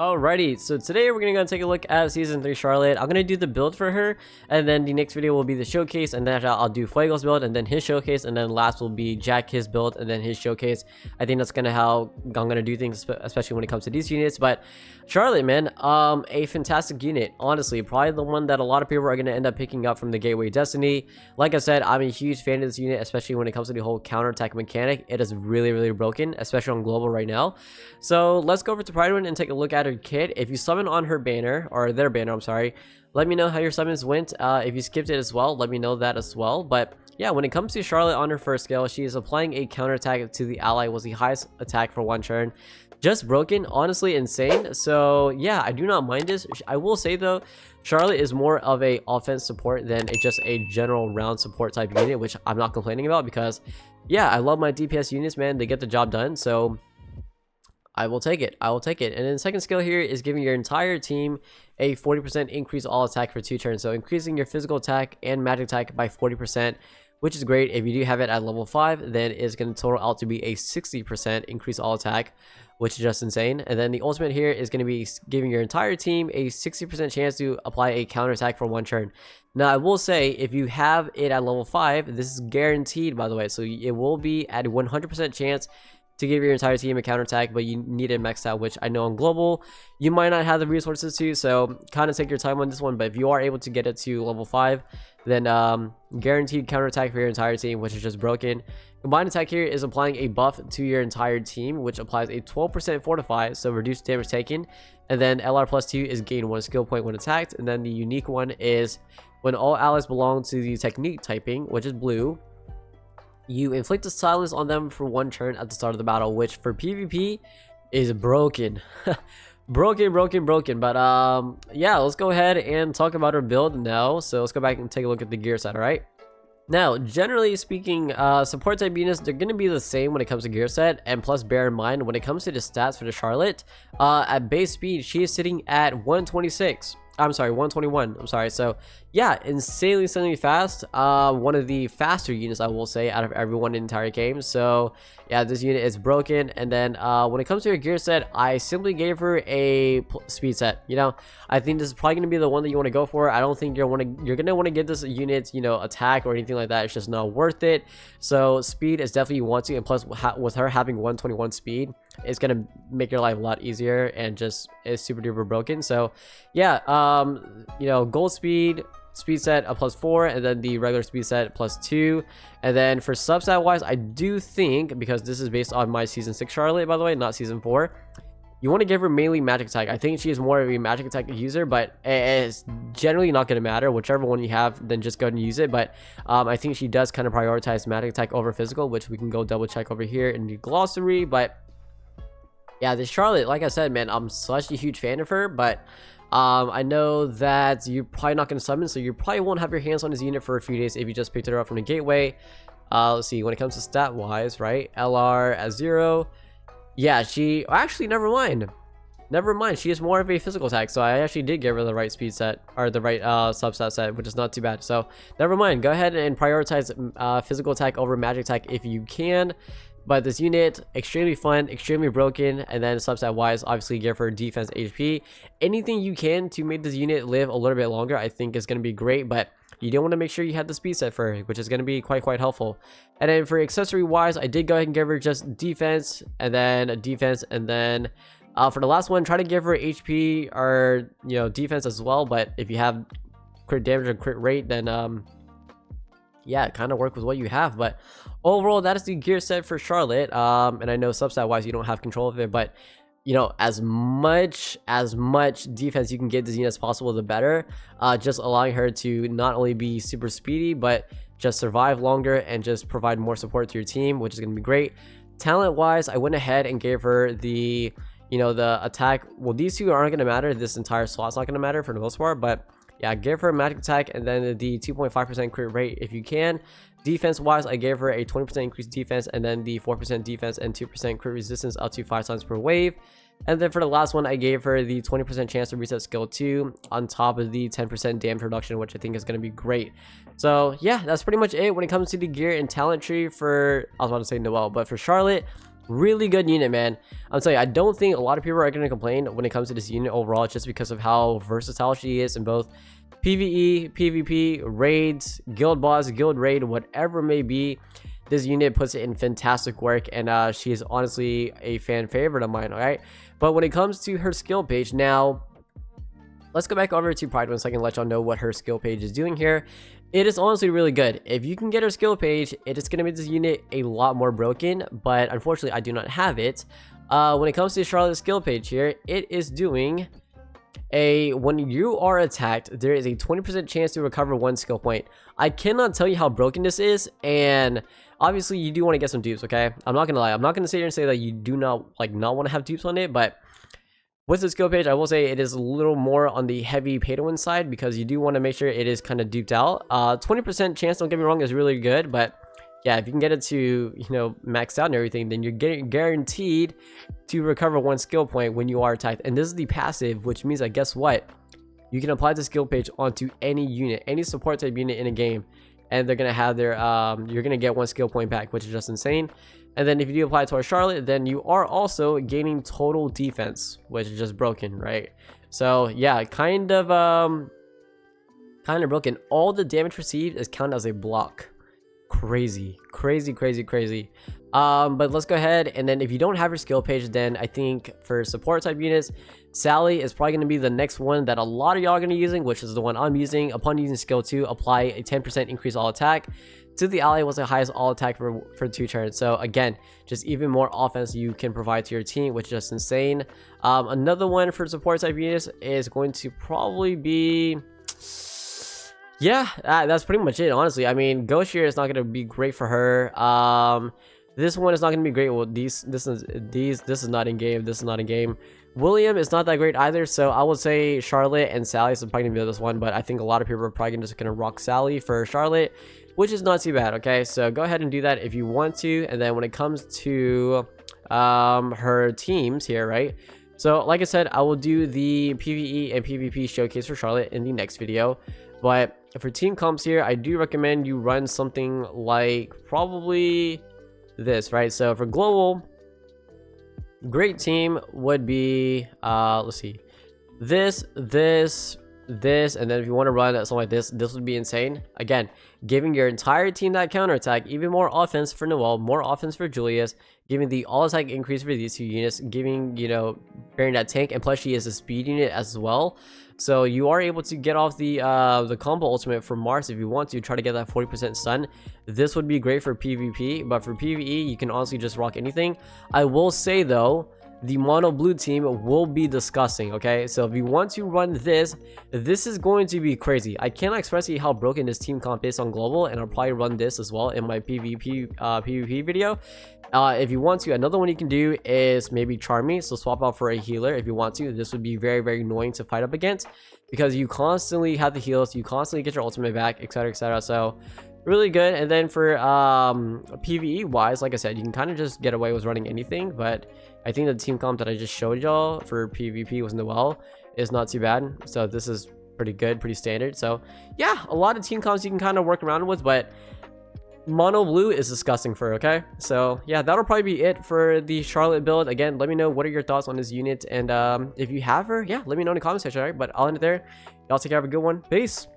Alrighty, so today we're gonna take a look at Season 3 Charlotte. I'm gonna do the build for her, and then the next video will be the showcase, and then I'll do Fuego's build, and then his showcase, and then last will be Jack, his build, and then his showcase. I think that's gonna how I'm gonna do things, especially when it comes to these units. But Charlotte, man, a fantastic unit, honestly. Probably the one that a lot of people are gonna end up picking up from the Gateway Destiny. Like I said, I'm a huge fan of this unit, especially when it comes to the whole counterattack mechanic. It is really broken, especially on global right now. So let's go over to Pride One and take a look at her kit. If you summon on her banner, or their banner, I'm sorry, let me know how your summons went. If you skipped it as well, let me know that as well. But yeah, when it comes to Charlotte on her first skill, she is applying a counterattack to the ally, was the highest attack for one turn. Just broken, honestly insane. So yeah, I do not mind this. I will say though, Charlotte is more of a offense support than just a general round support type unit, which I'm not complaining about because yeah, I love my DPS units, man. They get the job done. So I will take it. And then the second skill here is giving your entire team a 40% increase all attack for 2 turns. So increasing your physical attack and magic attack by 40%, which is great. If you do have it at level 5, then it's going to total out to be a 60% increase all attack, which is just insane. And then the ultimate here is going to be giving your entire team a 60% chance to apply a counter attack for 1 turn. Now, I will say, if you have it at level 5, this is guaranteed, by the way. So it will be at a 100% chance to give your entire team a counterattack, but you need it maxed out, which I know on global you might not have the resources to, so kind of take your time on this one. But if you are able to get it to level 5, then guaranteed counterattack for your entire team, which is just broken. Combined attack here is applying a buff to your entire team, which applies a 12% fortify, so reduced damage taken. And then LR plus 2 is gain 1 skill point when attacked. And then the unique one is when all allies belong to the technique typing, which is blue, you inflict a silence on them for 1 turn at the start of the battle, which for PvP is broken. broken. But yeah, let's go ahead and talk about our build now. So let's go back and take a look at the gear set. All right, now generally speaking, support type units, they're going to be the same when it comes to gear set. And plus, bear in mind, when it comes to the stats for the Charlotte, at base speed, she is sitting at 126. I'm sorry, 121. I'm sorry. So yeah, insanely fast. One of the faster units, I will say, out of everyone in the entire game. So yeah, this unit is broken. And then when it comes to her gear set, I simply gave her a speed set. You know, I think this is probably going to be the one that you want to go for. I don't think you're gonna want to get this unit, you know, attack or anything like that. It's just not worth it. So speed is definitely you want to, and plus with her having 121 speed, it's gonna make your life a lot easier, and just is super duper broken. So yeah, you know, gold speed set a +4, and then the regular speed set +2. And then for substat wise, I do think, because this is based on my season 6 Charlotte, by the way, not season 4, you want to give her mainly magic attack. I think she is more of a magic attack user, but it's generally not going to matter. Whichever one you have, then just go ahead and use it. But I think she does kind of prioritize magic attack over physical, which we can go double check over here in the glossary. But yeah, this Charlotte, like I said, man, I'm such a huge fan of her. But I know that you're probably not going to summon, so you probably won't have your hands on this unit for a few days if you just picked her up from the gateway. Let's see, when it comes to stat wise, right, LR at 0, yeah, she actually, never mind, she is more of a physical attack, so I actually did give her the right speed set, or the right substat set, which is not too bad. So never mind, go ahead and prioritize physical attack over magic attack if you can. But this unit, extremely fun, extremely broken. And then substat wise, obviously give her defense, HP, anything you can to make this unit live a little bit longer, I think is going to be great. But you don't want to make sure you have the speed set for her, which is going to be quite helpful. And then for accessory wise, I did go ahead and give her just defense, and then a defense, and then for the last one, try to give her HP or, you know, defense as well. But if you have crit damage or crit rate, then yeah, kind of work with what you have. But overall, that is the gear set for Charlotte. And I know substat wise you don't have control of it, but you know, as much defense you can get this unit as possible, the better. Just allowing her to not only be super speedy, but just survive longer and just provide more support to your team, which is going to be great. Talent wise, I went ahead and gave her the, you know, the attack. Well, these two aren't going to matter. This entire slot's not going to matter for the most part, but yeah, give her a magic attack, and then the 2.5% crit rate if you can. Defense wise, I gave her a 20% increased defense, and then the 4% defense and 2% crit resistance up to 5 times per wave. And then for the last one, I gave her the 20% chance to reset skill 2 on top of the 10% damage reduction, which I think is going to be great. So yeah, that's pretty much it when it comes to the gear and talent tree for, I was about to say Noelle, but for Charlotte. Really good unit, man. I'm telling you, I don't think a lot of people are going to complain when it comes to this unit overall, just because of how versatile she is in both PvE, PvP, raids, guild boss, guild raid, whatever it may be. This unit puts it in fantastic work, and she is honestly a fan favorite of mine. All right, but when it comes to her skill page now, let's go back over to Pride 1 second, let y'all know what her skill page is doing here. It is honestly really good. If you can get her skill page, it is going to make this unit a lot more broken, but unfortunately I do not have it. When it comes to Charlotte's skill page here, it is doing when you are attacked, there is a 20% chance to recover 1 skill point. I cannot tell you how broken this is, and obviously you do want to get some dupes, okay? I'm not gonna lie, I'm not gonna sit here and say that you do not want to have dupes on it, but with the skill page, I will say it is a little more on the heavy pay to win side, because you do want to make sure it is kind of duped out. 20% chance, don't get me wrong, is really good, but yeah, if you can get it to, you know, maxed out and everything, then you're getting guaranteed to recover 1 skill point when you are attacked. And this is the passive, which means that guess what? You can apply the skill page onto any unit, any support type unit in a game, and they're gonna have their you're gonna get 1 skill point back, which is just insane. And then if you do apply it to our Charlotte, then you are also gaining total defense, which is just broken, right? So yeah, kind of broken. All the damage received is counted as a block. Crazy. But let's go ahead, and then if you don't have your skill page, then I think for support type units, Sally is probably going to be the next one that a lot of y'all are going to be using, which is the one I'm using. Upon using skill 2, apply a 10% increase all attack to the ally was the highest all attack for 2 turns. So again, just even more offense you can provide to your team, which is just insane. Another one for support type units is going to probably be, yeah, that's pretty much it, honestly. I mean, Ghost Shear is not going to be great for her. This one is not going to be great. Well, this is not in game. This is not in game. William is not that great either, so I would say Charlotte and Sally is probably going to be this one, but I think a lot of people are probably just going to rock Sally for Charlotte, which is not too bad, okay? So go ahead and do that if you want to. And then when it comes to her teams here, right? So like I said, I will do the PvE and PvP showcase for Charlotte in the next video. But for team comps here, I do recommend you run something like probably this, right? So for global, great team would be let's see, this, and then if you want to run something like this would be insane. Again, giving your entire team that counter attack, even more offense for Noelle, more offense for Julius, giving the all attack increase for these 2 units, giving, you know, bearing that tank, and plus she is a speed unit as well. So you are able to get off the combo ultimate from Mars if you want to try to get that 40% stun. This would be great for PvP, but for PvE, you can honestly just rock anything. I will say though, the mono blue team will be disgusting, okay? So if you want to run this is going to be crazy. I cannot express to you how broken this team comp is on global, and I'll probably run this as well in my PvP video. If you want to, another one you can do is maybe Charmy, so swap out for a healer if you want to. This would be very annoying to fight up against, because you constantly have the heals, you constantly get your ultimate back, etc. So really good. And then for PvE wise, like I said, you can kind of just get away with running anything, but I think the team comp that I just showed y'all for PvP was Noelle is not too bad. So this is pretty good, pretty standard. So yeah, a lot of team comps you can kind of work around with, but mono blue is disgusting for, okay? So yeah, that'll probably be it for the Charlotte build. Again, let me know what are your thoughts on this unit, and if you have her, yeah, let me know in the comment section. All right, but I'll end it there. Y'all take care, have a good one. Peace.